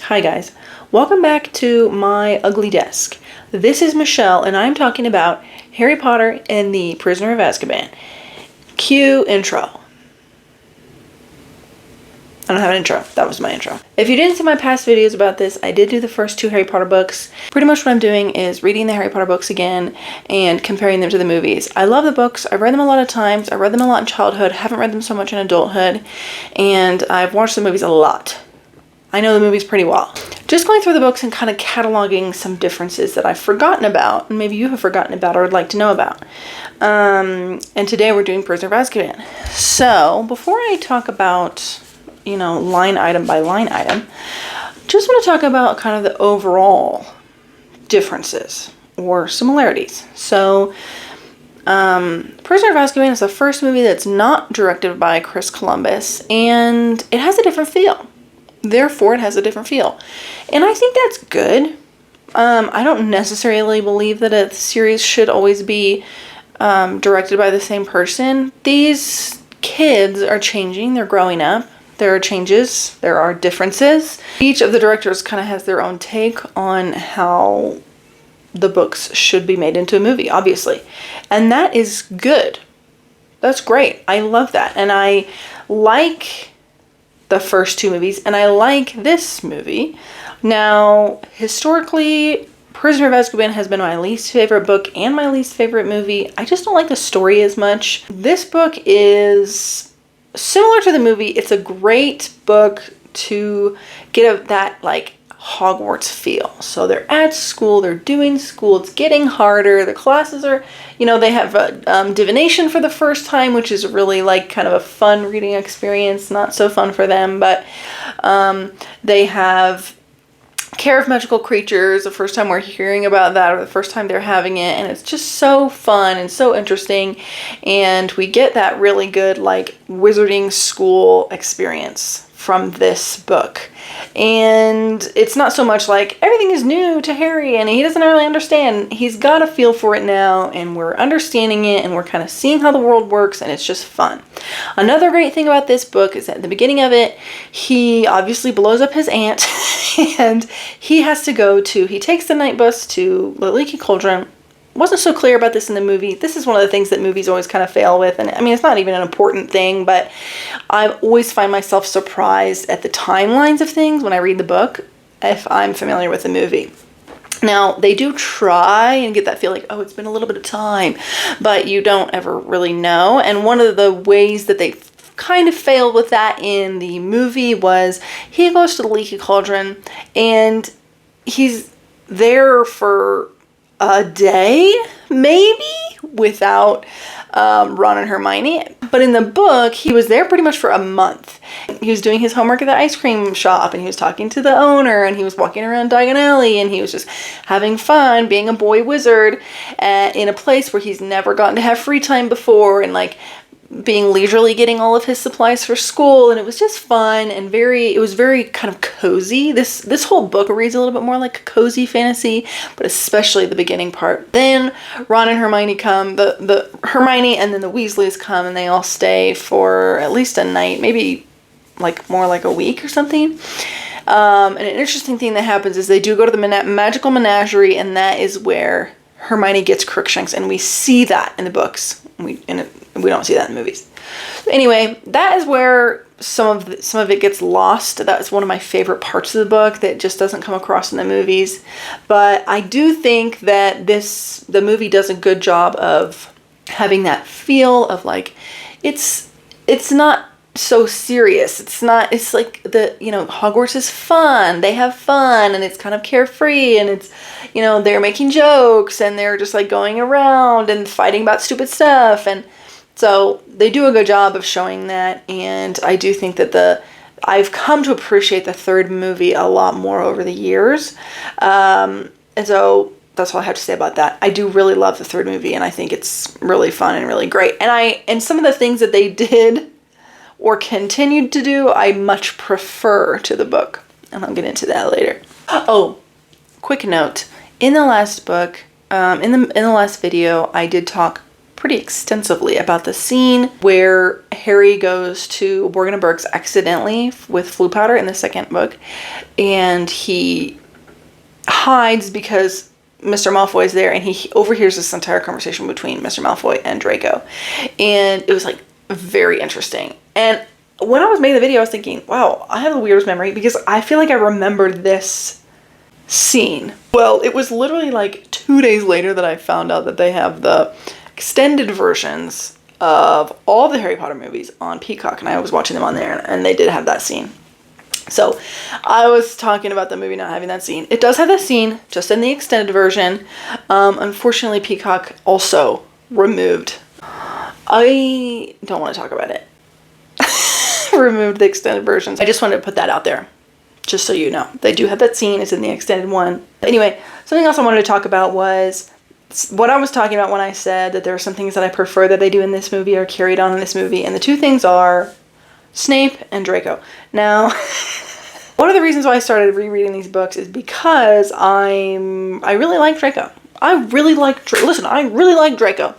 Hi guys, welcome back to my ugly desk. This is Michelle and I'm talking about Harry Potter and the Prisoner of Azkaban. Cue intro. I don't have an intro. That was my intro. If you didn't see my past videos about this, I did do the first two Harry Potter books. Pretty much what I'm doing is reading the Harry Potter books again and comparing them to the movies. I love the books. I've read them a lot of times. I read them a lot in childhood. Haven't read them so much in adulthood. And I've watched the movies a lot. I know the movies pretty well. Just going through the books and kind of cataloging some differences that I've forgotten about, and maybe you have forgotten about or would like to know about. And today we're doing Prisoner of Azkaban. So before I talk about, line item by line item, just want to talk about kind of the overall differences or similarities. So Prisoner of Azkaban is the first movie that's not directed by Chris Columbus, and it has a different feel. Therefore, it has a different feel. And I think that's good. I don't necessarily believe that a series should always be directed by the same person. These kids are changing. They're growing up. There are changes. There are differences. Each of the directors kind of has their own take on how the books should be made into a movie, obviously. And that is good. That's great. I love that. And I like the first two movies, and I like this movie. Now, historically, Prisoner of Azkaban has been my least favorite book and my least favorite movie. I just don't like the story as much. This book is similar to the movie. It's a great book to get that Hogwarts feel. So they're at school, they're doing school, it's getting harder, the classes are, they have divination for the first time, which is really kind of a fun reading experience, not so fun for them, but they have care of magical creatures, the first time we're hearing about that, or the first time they're having it, and it's just so fun and so interesting, and we get that really good wizarding school experience from this book. And it's not so much everything is new to Harry and he doesn't really understand. He's got a feel for it now, and we're understanding it, and we're kind of seeing how the world works, and it's just fun. Another great thing about this book is that at the beginning of it, he obviously blows up his aunt and he takes the night bus to the Leaky Cauldron. Wasn't so clear about this in the movie. This is one of the things that movies always kind of fail with. And I mean, it's not even an important thing, but I always find myself surprised at the timelines of things when I read the book, if I'm familiar with the movie. Now, they do try and get that feel it's been a little bit of time, but you don't ever really know. And one of the ways that they kind of failed with that in the movie was he goes to the Leaky Cauldron and he's there for a day, maybe, without Ron and Hermione. But in the book, he was there pretty much for a month. He was doing his homework at the ice cream shop, and he was talking to the owner, and he was walking around Diagon Alley, and he was just having fun being a boy wizard in a place where he's never gotten to have free time before, and being leisurely getting all of his supplies for school, and it was just fun and it was very kind of cozy. This whole book reads a little bit more like a cozy fantasy, but especially the beginning part. Then Ron and Hermione come, the Hermione and then the Weasleys come, and they all stay for at least a night, maybe more like a week or something. And an interesting thing that happens is they do go to the magical menagerie, and that is where Hermione gets Crookshanks, and we see that in the books. We don't see that in movies. Anyway, that is where some of it gets lost. That's one of my favorite parts of the book that just doesn't come across in the movies. But I do think that the movie does a good job of having that feel of it's not so serious. It's Hogwarts is fun. They have fun, and it's kind of carefree, and it's, they're making jokes, and they're just going around and fighting about stupid stuff. And so they do a good job of showing that. And I do think that I've come to appreciate the third movie a lot more over the years. And so that's all I have to say about that. I do really love the third movie, and I think it's really fun and really great. And some of the things that they did or continued to do, I much prefer to the book. And I'll get into that later. Oh, quick note. In the last book, in the last video, I did talk pretty extensively about the scene where Harry goes to Borgin and Burke's accidentally with flue powder in the second book, and he hides because Mr. Malfoy is there, and he overhears this entire conversation between Mr. Malfoy and Draco. And it was like very interesting. And when I was making the video, I was thinking, wow, I have the weirdest memory because I feel like I remembered this scene. Well, it was literally like 2 days later that I found out that they have the extended versions of all the Harry Potter movies on Peacock, and I was watching them on there, and they did have that scene. So I was talking about the movie not having that scene. It does have that scene, just in the extended version. Unfortunately, Peacock also removed. I don't want to talk about it. Removed the extended versions. I just wanted to put that out there, just so you know. They do have that scene. It's in the extended one. Anyway, something else I wanted to talk about was what I was talking about when I said that there are some things that I prefer that they do in this movie or carried on in this movie. And the two things are Snape and Draco. Now, one of the reasons why I started rereading these books is because I really like Draco. I really like Draco.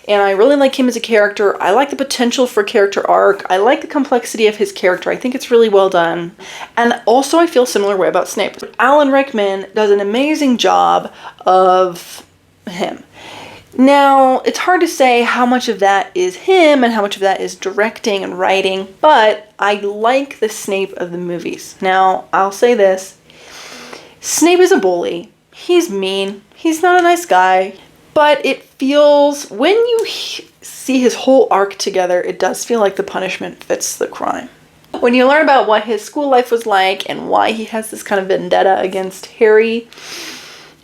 And I really like him as a character. I like the potential for character arc. I like the complexity of his character. I think it's really well done. And also I feel a similar way about Snape. Alan Rickman does an amazing job of him. Now, it's hard to say how much of that is him and how much of that is directing and writing, but I like the Snape of the movies. Now, I'll say this. Snape is a bully. He's mean. He's not a nice guy. But it feels, when you see his whole arc together, it does feel like the punishment fits the crime. When you learn about what his school life was like and why he has this kind of vendetta against Harry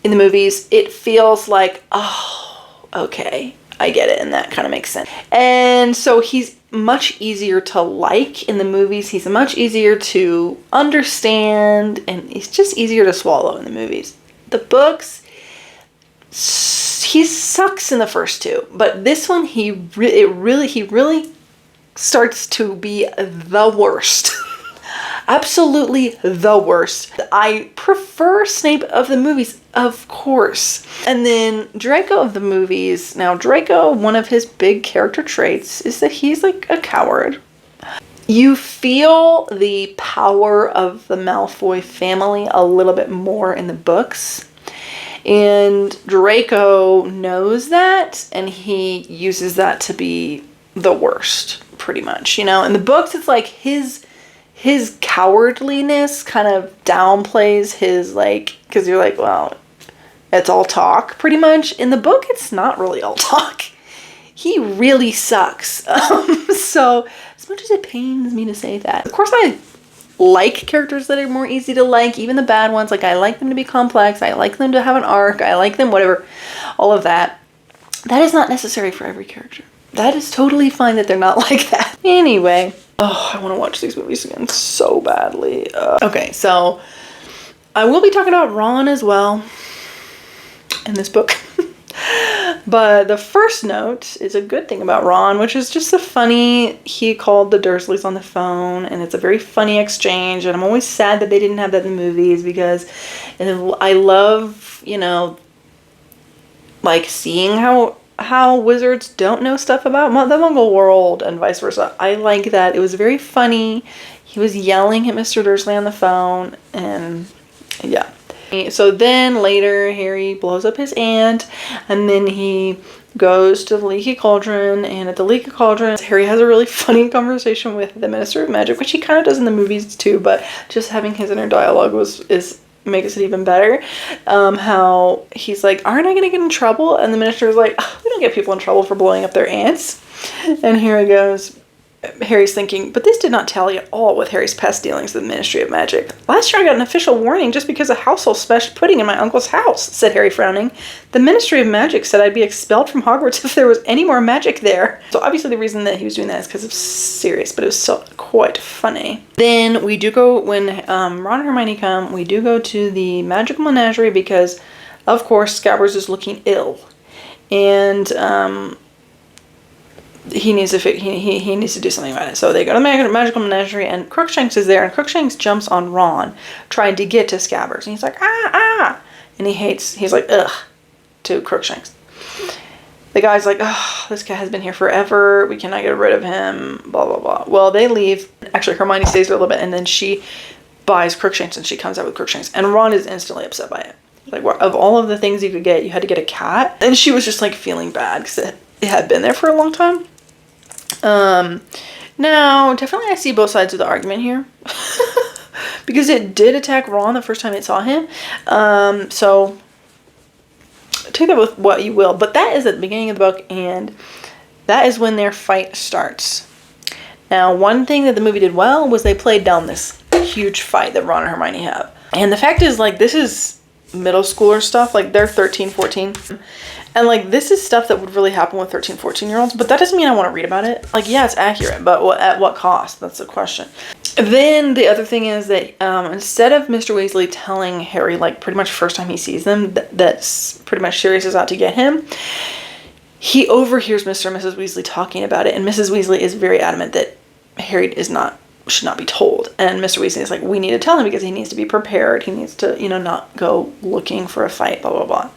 in the movies, it feels like, oh, okay, I get it, and that kind of makes sense. And so he's much easier to like in the movies. He's much easier to understand, and he's just easier to swallow in the movies. The books, he sucks in the first two, but this one he really starts to be the worst. Absolutely the worst. I prefer Snape of the movies, of course. And then Draco of the movies. Now Draco, one of his big character traits is that he's like a coward. You feel the power of the Malfoy family a little bit more in the books. And Draco knows that, and he uses that to be the worst, pretty much. You know, in the books, it's like his cowardliness kind of downplays his, like, because you're like, well, it's all talk, pretty much. In the book, it's not really all talk. He really sucks. So, as much as it pains me to say that, of course, I like characters that are more easy to like, even the bad ones. Like, I like them to be complex. I like them to have an arc. I like them, whatever, all of that. That is not necessary for every character. That is totally fine that they're not like that. Anyway, oh, I want to watch these movies again so badly. Okay, so I will be talking about Ron as well in this book. But the first note is a good thing about Ron, which is just he called the Dursleys on the phone, and it's a very funny exchange, and I'm always sad that they didn't have that in the movies, because I love, you know, like seeing how wizards don't know stuff about the Muggle world and vice versa. I like that. It was very funny. He was yelling at Mr. Dursley on the phone, and yeah. So then later, Harry blows up his aunt, and then he goes to the Leaky Cauldron, and at the Leaky Cauldron, Harry has a really funny conversation with the Minister of Magic, which he kind of does in the movies too, but just having his inner dialogue makes it even better. How he's like, aren't I going to get in trouble? And the minister is like, oh, we don't get people in trouble for blowing up their aunts. And Harry's thinking, but this did not tally at all with Harry's past dealings with the Ministry of Magic. Last year I got an official warning just because a household smashed pudding in my uncle's house, said Harry, frowning. The Ministry of Magic said I'd be expelled from Hogwarts if there was any more magic there. So obviously the reason that he was doing that is because it's serious, but it was still quite funny. Then we do go, when Ron and Hermione come, we do go to the Magical Menagerie because, of course, Scabbers is looking ill. And, he needs to do something about it. So they go to the Magical Menagerie, and Crookshanks is there, and Crookshanks jumps on Ron, trying to get to Scabbers, and he's like, ah, and he's like, ugh, to Crookshanks. the guy's like, oh, this guy has been here forever. We cannot get rid of him, blah, blah, blah. Well, they leave. Actually, Hermione stays there a little bit, and then she buys Crookshanks, and she comes out with Crookshanks. And Ron is instantly upset by it. Like, of all of the things you could get, you had to get a cat. And she was just, like, feeling bad because it had been there for a long time. Now, definitely I see both sides of the argument here. Because it did attack Ron the first time it saw him. So take that with what you will. But that is at the beginning of the book, and that is when their fight starts. Now, one thing that the movie did well was they played down this huge fight that Ron and Hermione have. And the fact is, like, this is middle schooler stuff. Like, they're 13, 14. And, like, this is stuff that would really happen with 13, 14-year-olds. But that doesn't mean I want to read about it. Like, yeah, it's accurate, but at what cost? That's the question. Then the other thing is that instead of Mr. Weasley telling Harry, like, pretty much first time he sees them, that's pretty much Sirius is out to get him, he overhears Mr. and Mrs. Weasley talking about it. And Mrs. Weasley is very adamant that Harry should not be told. And Mr. Weasley is like, we need to tell him because he needs to be prepared. He needs to, not go looking for a fight, blah, blah, blah.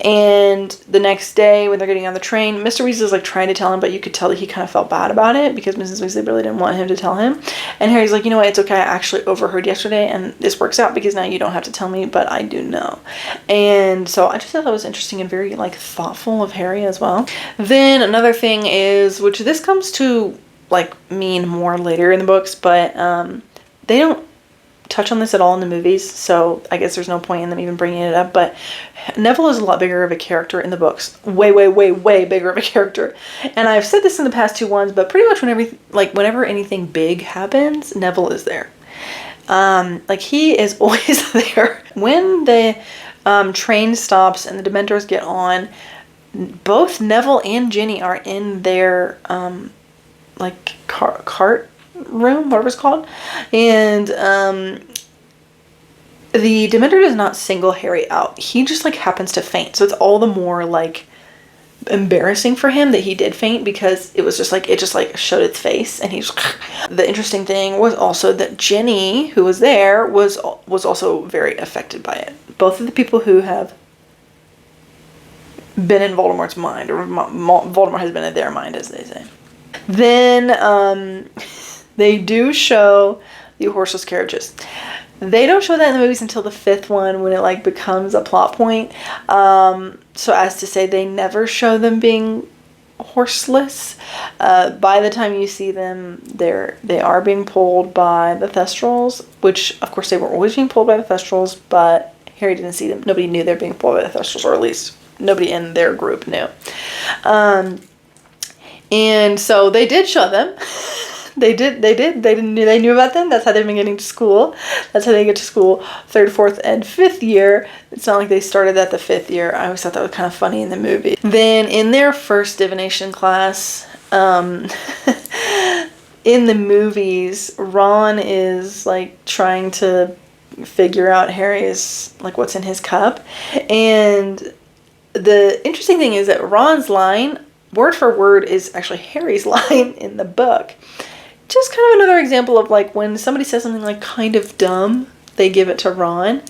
And the next day when they're getting on the train, Mr. Weasley is like trying to tell him, but you could tell that he kind of felt bad about it because Mrs. Weasley really didn't want him to tell him. And Harry's like, you know what, it's okay. I actually overheard yesterday and this works out because now you don't have to tell me, but I do know. And so I just thought that was interesting and very, like, thoughtful of Harry as well. Then another thing is, which this comes to, like, mean more later in the books, but they don't touch on this at all in the movies, so I guess there's no point in them even bringing it up, but Neville is a lot bigger of a character in the books. Way, way, way, way bigger of a character. And I've said this in the past two ones, but pretty much whenever anything big happens, Neville is there. Like, he is always there. When the train stops and the Dementors get on, both Neville and Ginny are in their cart room, whatever it's called, and the Dementor does not single Harry out. He just, like, happens to faint, so it's all the more, like, embarrassing for him that he did faint because it was just like, it just, like, showed its face, and he's the interesting thing was also that Ginny, who was there, was also very affected by it. Both of the people who have been in Voldemort's mind, or Voldemort has been in their mind, as they say. Then they do show the horseless carriages. They don't show that in the movies until the fifth one when it, like, becomes a plot point. So as to say, they never show them being horseless. By the time you see them, they are being pulled by the Thestrals, which, of course, they were always being pulled by the Thestrals, but Harry didn't see them. Nobody knew they were being pulled by the Thestrals, or at least nobody in their group knew. And so they did show them. They knew about them. That's how they've been getting to school. That's how they get to school 3rd, 4th, and 5th year. It's not like they started at the 5th year. I always thought that was kind of funny in the movie. Then in their first divination class, in the movies, Ron is, like, trying to figure out Harry's, like, what's in his cup. And the interesting thing is that Ron's line, word for word, is actually Harry's line in the book. Just kind of another example of, like, when somebody says something, like, kind of dumb, they give it to Ron.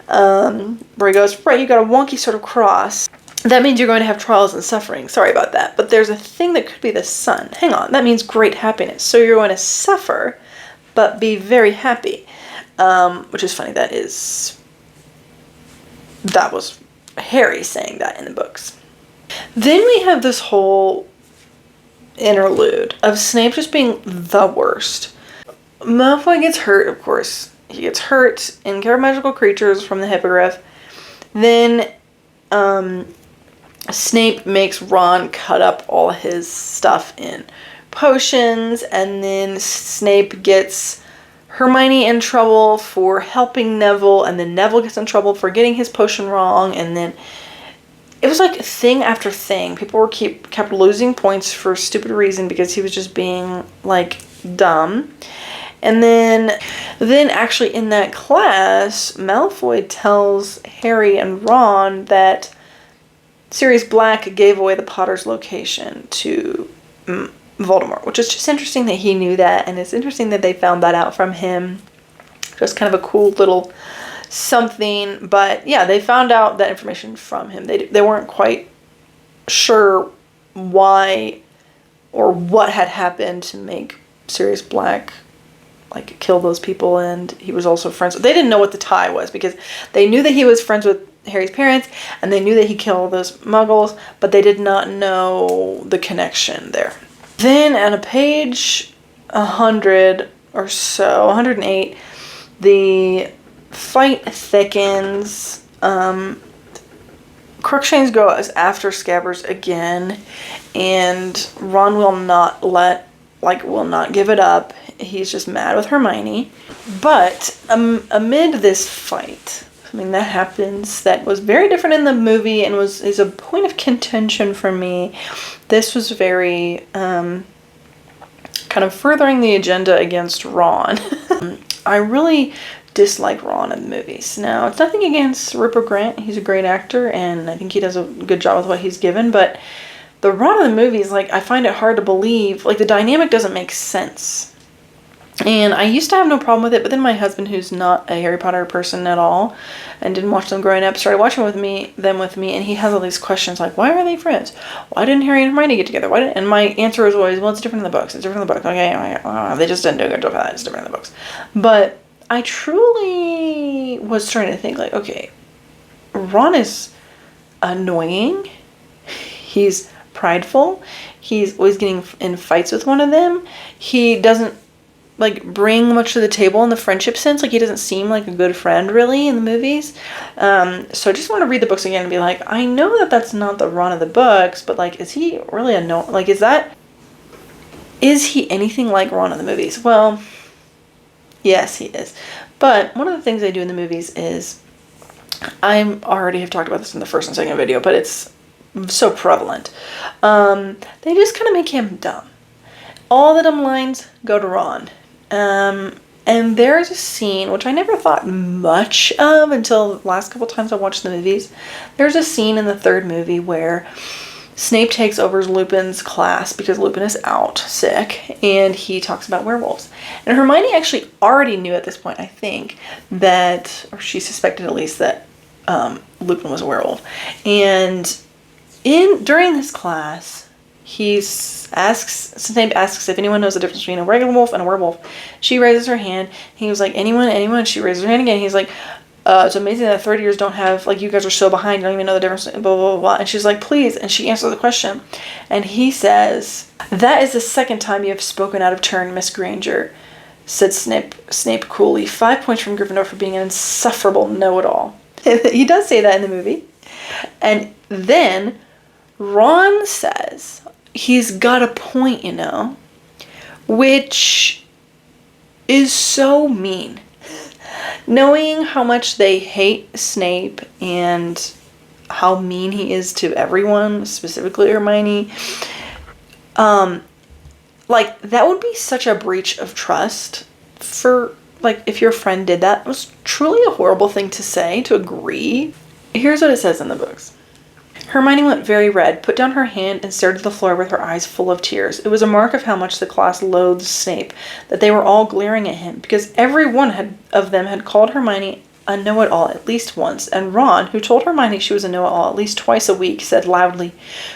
Where he goes, right, you got a wonky sort of cross. That means you're going to have trials and suffering. Sorry about that. But there's a thing that could be the sun. Hang on, that means great happiness. So you're going to suffer, but be very happy. Which is funny. That was Harry saying that in the books. Then we have this whole interlude of Snape just being the worst. Malfoy gets hurt, of course. He gets hurt in Care of Magical Creatures from the Hippogriff. Then Snape makes Ron cut up all his stuff in potions, and then Snape gets Hermione in trouble for helping Neville, and then Neville gets in trouble for getting his potion wrong, and then it was like thing after thing. People kept losing points for stupid reason because he was just being, like, dumb. And then actually in that class, Malfoy tells Harry and Ron that Sirius Black gave away the Potter's location to Voldemort, which is just interesting that he knew that, and it's interesting that they found that out from him. Just kind of a cool little something, but yeah, they found out that information from him. They weren't quite sure why or what had happened to make Sirius Black like kill those people, and he was also friends. They didn't know what the tie was because they knew that he was friends with Harry's parents and they knew that he killed those muggles, but they did not know the connection there. Then at a page 100 or so, 108, the fight thickens. Crookshanks goes after Scabbers again, and Ron will not give it up. He's just mad with Hermione. But amid this fight, something that happens that was very different in the movie and is a point of contention for me. This was very kind of furthering the agenda against Ron. I really dislike Ron in the movies. Now, it's nothing against Rupert Grint. He's a great actor, and I think he does a good job with what he's given, but the Ron in the movies, like, I find it hard to believe. Like, the dynamic doesn't make sense. And I used to have no problem with it, but then my husband, who's not a Harry Potter person at all, and didn't watch them growing up, started watching them with me, and he has all these questions like, why are they friends? Why didn't Harry and Hermione get together? And my answer is always, well, it's different in the books. It's different in the books. Okay, they just didn't do a good job of that. It's different in the books. But I truly was trying to think, like, okay, Ron is annoying. He's prideful. He's always getting in fights with one of them. He doesn't like bring much to the table in the friendship sense. Like, he doesn't seem like a good friend really in the movies. So I just want to read the books again and be like, I know that that's not the Ron of the books, but like, is he really is he anything like Ron in the movies? Well, yes, he is. But one of the things they do in the movies is, I already have talked about this in the first and second video, but it's so prevalent. They just kind of make him dumb. All the dumb lines go to Ron. And there's a scene, which I never thought much of until the last couple times I watched the movies. There's a scene in the third movie where Snape takes over Lupin's class because Lupin is out sick, and he talks about werewolves. And Hermione actually already knew at this point, I think, or she suspected at least, that Lupin was a werewolf. And during this class, Snape asks if anyone knows the difference between a regular wolf and a werewolf. She raises her hand. He was like, anyone? She raises her hand again. He's like, it's amazing that third years don't have, like, you guys are so behind, you don't even know the difference, blah, blah, blah, blah. And she's like, please. And she answers the question. And he says, that is the second time you have spoken out of turn, Miss Granger, said Snape coolly. 5 points from Gryffindor for being an insufferable know-it-all. He does say that in the movie. And then Ron says, he's got a point, which is so mean. Knowing how much they hate Snape and how mean he is to everyone, specifically Hermione, like, that would be such a breach of trust for, like, if your friend did that. It was truly a horrible thing to say, to agree. Here's what it says in the books. Hermione went very red, put down her hand, and stared at the floor with her eyes full of tears. It was a mark of how much the class loathed Snape, that they were all glaring at him, because every one of them had called Hermione a know-it-all at least once, and Ron, who told Hermione she was a know-it-all at least twice a week, said loudly,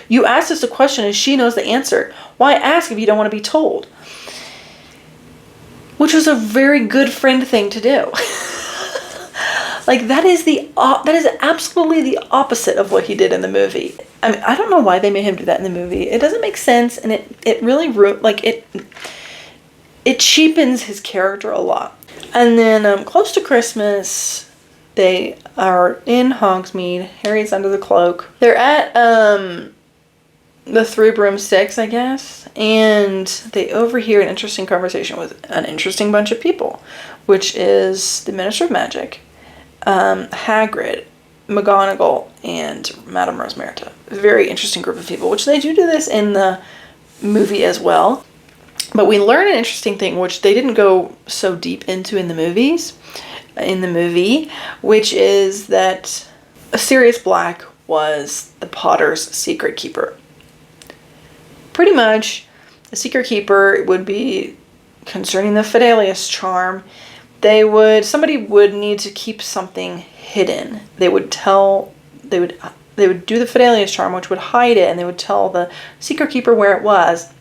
"You asked us a question and she knows the answer. Why ask if you don't want to be told?" Which was a very good friend thing to do. Like, that is absolutely the opposite of what he did in the movie. I mean, I don't know why they made him do that in the movie. It doesn't make sense, and it really it cheapens his character a lot. And then close to Christmas, they are in Hogsmeade. Harry's under the cloak. They're at the Three Broomsticks, I guess, and they overhear an interesting conversation with an interesting bunch of people, which is the Minister of Magic, Hagrid, McGonagall, and Madame Rosmerta. A very interesting group of people, which they do this in the movie as well. But we learn an interesting thing, which they didn't go so deep into in the movie, which is that Sirius Black was the Potter's secret keeper. Pretty much, the secret keeper would be concerning the Fidelius charm. Somebody would need to keep something hidden. They would they would do the Fidelius charm, which would hide it, and they would tell the Secret Keeper where it was.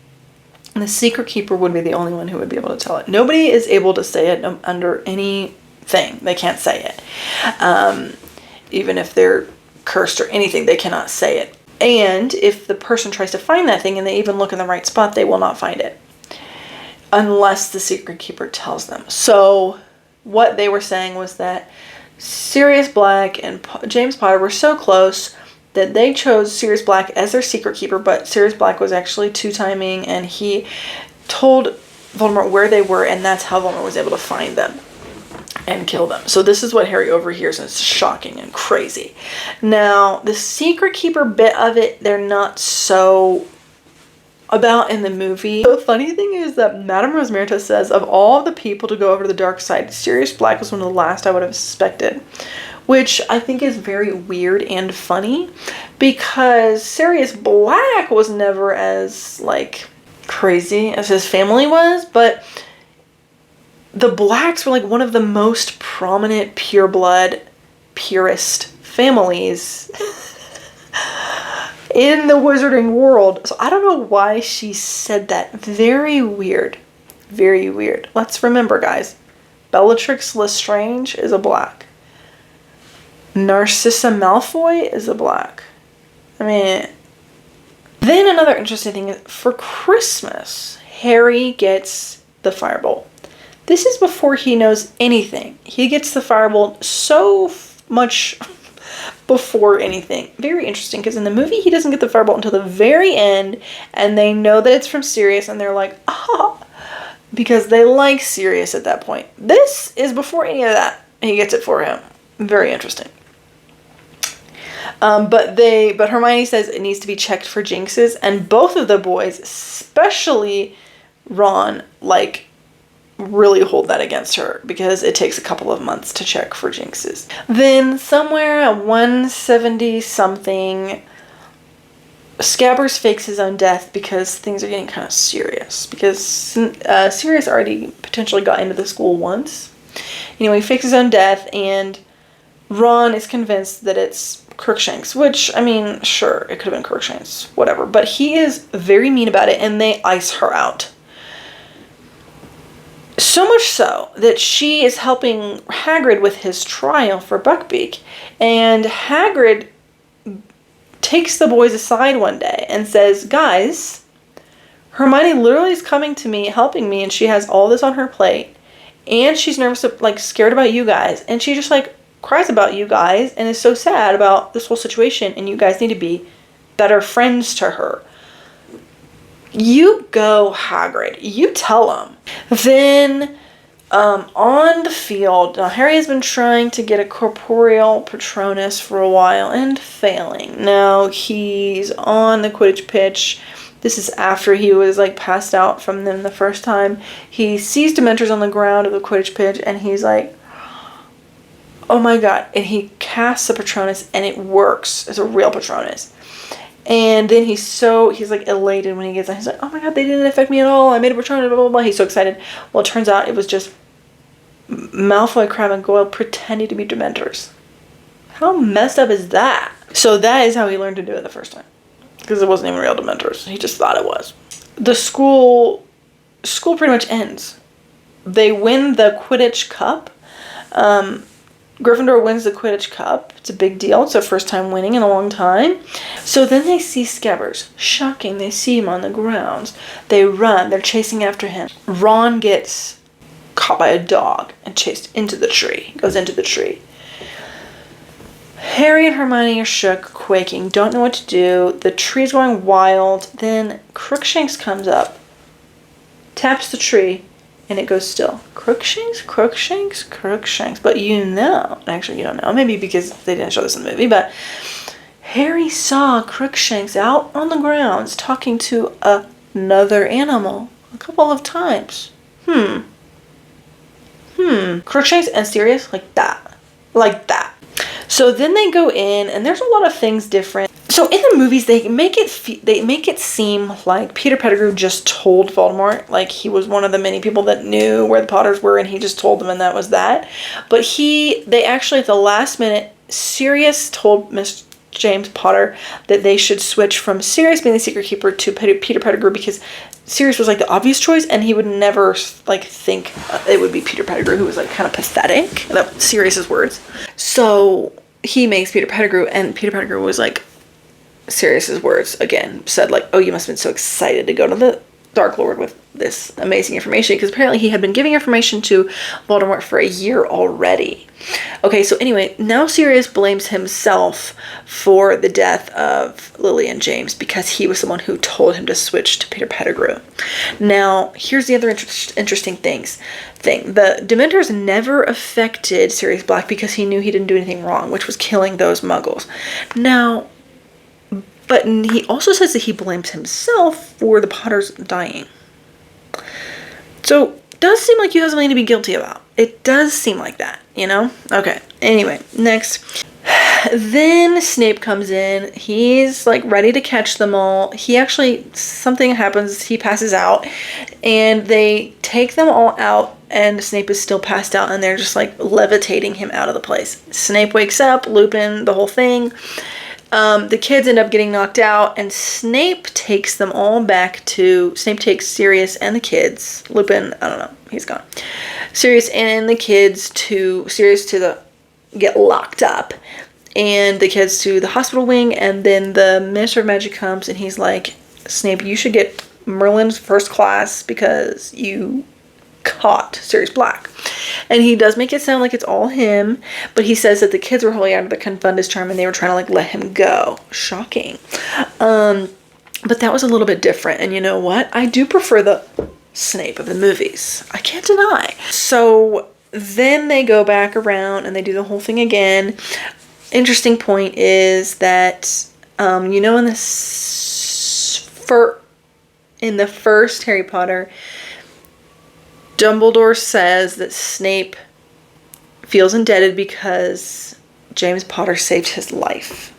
And the Secret Keeper would be the only one who would be able to tell it. Nobody is able to say it under anything. They can't say it. Even if they're cursed or anything, they cannot say it. And if the person tries to find that thing and they even look in the right spot, they will not find it. Unless the Secret Keeper tells them. So what they were saying was that Sirius Black and James Potter were so close that they chose Sirius Black as their Secret Keeper, but Sirius Black was actually two-timing, and he told Voldemort where they were, and that's how Voldemort was able to find them and kill them. So this is what Harry overhears, and it's shocking and crazy. Now, the Secret Keeper bit of it, they're not so about in the movie. The funny thing is that Madame Rosmerta says of all the people to go over to the dark side, Sirius Black was one of the last I would have suspected. Which I think is very weird and funny, because Sirius Black was never as, like, crazy as his family was, but the Blacks were, like, one of the most prominent pureblood, purist families in the wizarding world. So I don't know why she said that. Very weird. Very weird. Let's remember, guys, Bellatrix Lestrange is a Black. Narcissa Malfoy is a Black. I mean, then another interesting thing is for Christmas, Harry gets the Firebolt. This is before he knows anything. He gets the Firebolt so much before anything. Very interesting, because in the movie he doesn't get the Firebolt until the very end, and they know that it's from Sirius, and they're like, ah, because they like Sirius at that point. This is before any of that. He gets it for him. Very interesting. But Hermione says it needs to be checked for jinxes, and both of the boys, especially Ron, like, really hold that against her, because it takes a couple of months to check for jinxes. Then somewhere at 170 something, Scabbers fakes his own death because things are getting kind of serious, because Sirius already potentially got into the school once. Anyway, he fakes his own death, and Ron is convinced that it's Crookshanks, which, I mean, sure, it could have been Crookshanks, whatever. But he is very mean about it, and they ice her out. So much so that she is helping Hagrid with his trial for Buckbeak. And Hagrid takes the boys aside one day and says, guys, Hermione literally is coming to me, helping me, and she has all this on her plate. And she's nervous, like, scared about you guys. And she just, like, cries about you guys and is so sad about this whole situation, and you guys need to be better friends to her. You go, Hagrid. You tell him. Then, on the field, now Harry has been trying to get a corporeal Patronus for a while and failing. Now he's on the Quidditch pitch. This is after he was, like, passed out from them the first time. He sees Dementors on the ground of the Quidditch pitch, and he's like, oh my god. And he casts a Patronus, and it works. It's a real Patronus. And then he's like elated when he gets out. He's like, oh my god, they didn't affect me at all. I made a Patronus, blah, blah, blah. He's so excited. Well, it turns out it was just Malfoy, Crabbe, and Goyle pretending to be Dementors. How messed up is that? So that is how he learned to do it the first time. Because it wasn't even real Dementors. He just thought it was. The school pretty much ends. They win the Quidditch Cup. Gryffindor wins the Quidditch Cup. It's a big deal. It's their first time winning in a long time. So then they see Scabbers. Shocking. They see him on the grounds. They run. They're chasing after him. Ron gets caught by a dog and chased into the tree. Goes into the tree. Harry and Hermione are shook, quaking, don't know what to do. The tree's going wild. Then Crookshanks comes up, taps the tree, and it goes still. Crookshanks, Crookshanks, Crookshanks. But you know, actually you don't know, maybe because they didn't show this in the movie, but Harry saw Crookshanks out on the grounds talking to another animal a couple of times. Crookshanks and Sirius, like that. Like that. So then they go in, and there's a lot of things different. So in the movies, they make it seem like Peter Pettigrew just told Voldemort, like he was one of the many people that knew where the Potters were, and he just told them, and that was that. But they actually, at the last minute, Sirius told James Potter that they should switch from Sirius being the secret keeper to Peter Pettigrew, because Sirius was like the obvious choice, and he would never like think it would be Peter Pettigrew, who was like kind of pathetic. That's Sirius's words. So he makes Peter Pettigrew, and Peter Pettigrew was like, Sirius's words again, said like, oh, you must have been so excited to go to the Dark Lord with this amazing information, because apparently he had been giving information to Voldemort for a year already. Okay, so anyway, now Sirius blames himself for the death of Lily and James, because he was the one who told him to switch to Peter Pettigrew. Now, here's the other interesting thing. The Dementors never affected Sirius Black because he knew he didn't do anything wrong, which was killing those Muggles. Now, but he also says that he blames himself for the Potters dying. So, it does seem like you have something to be guilty about. It does seem like that, you know? Okay, anyway, next. Then Snape comes in. He's, like, ready to catch them all. Something happens. He passes out. And they take them all out. And Snape is still passed out. And they're just, like, levitating him out of the place. Snape wakes up. Lupin, the whole thing. The kids end up getting knocked out, and Snape takes them all back to... Snape takes Sirius and the kids. Lupin, I don't know. He's gone. Sirius and the kids to... Sirius to the... get locked up. And the kids to the hospital wing, and then the Minister of Magic comes, and he's like, Snape, you should get Merlin's first class because you caught Sirius Black. And he does make it sound like it's all him, but he says that the kids were wholly out of the Confundus charm and they were trying to like let him go. Shocking. But that was a little bit different. And you know what? I do prefer the Snape of the movies. I can't deny. So then they go back around and they do the whole thing again. Interesting point is that, you know, in the first Harry Potter, Dumbledore says that Snape feels indebted because James Potter saved his life.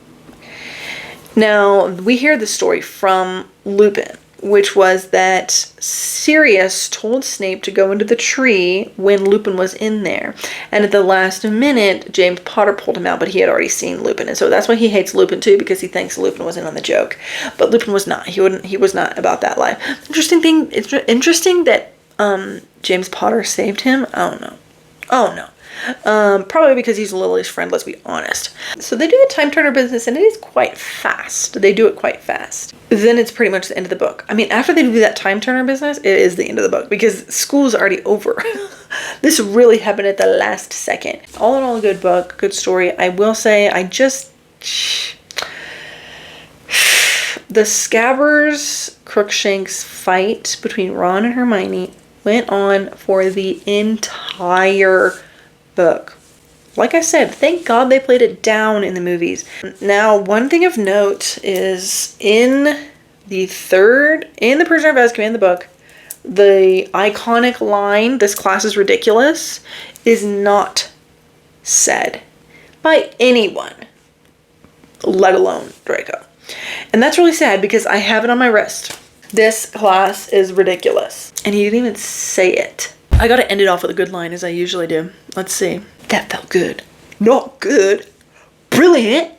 Now, we hear the story from Lupin, which was that Sirius told Snape to go into the tree when Lupin was in there. And at the last minute, James Potter pulled him out, but he had already seen Lupin. And so that's why he hates Lupin too, because he thinks Lupin was in on the joke. But Lupin was not. He was not about that life. It's interesting that James Potter saved him. I don't know. Oh no. Probably because he's Lily's friend, let's be honest. So they do the time turner business, and it is quite fast. They do it quite fast. Then it's pretty much the end of the book. I mean, after they do that time turner business, it is the end of the book because school's already over. This really happened at the last second. All in all, a good book, good story. I will say, the Scabbers Crookshanks fight between Ron and Hermione went on for the entire book. Like I said, thank God they played it down in the movies. Now, one thing of note is in the Prisoner of Azkaban, the book, the iconic line, "This class is ridiculous," is not said by anyone, let alone Draco. And that's really sad because I have it on my wrist. This class is ridiculous. And he didn't even say it. I gotta end it off with a good line as I usually do. Let's see. That felt good. Not good. Brilliant.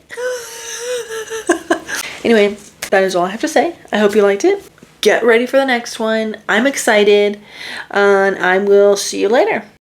Anyway, that is all I have to say. I hope you liked it. Get ready for the next one. I'm excited. And I will see you later.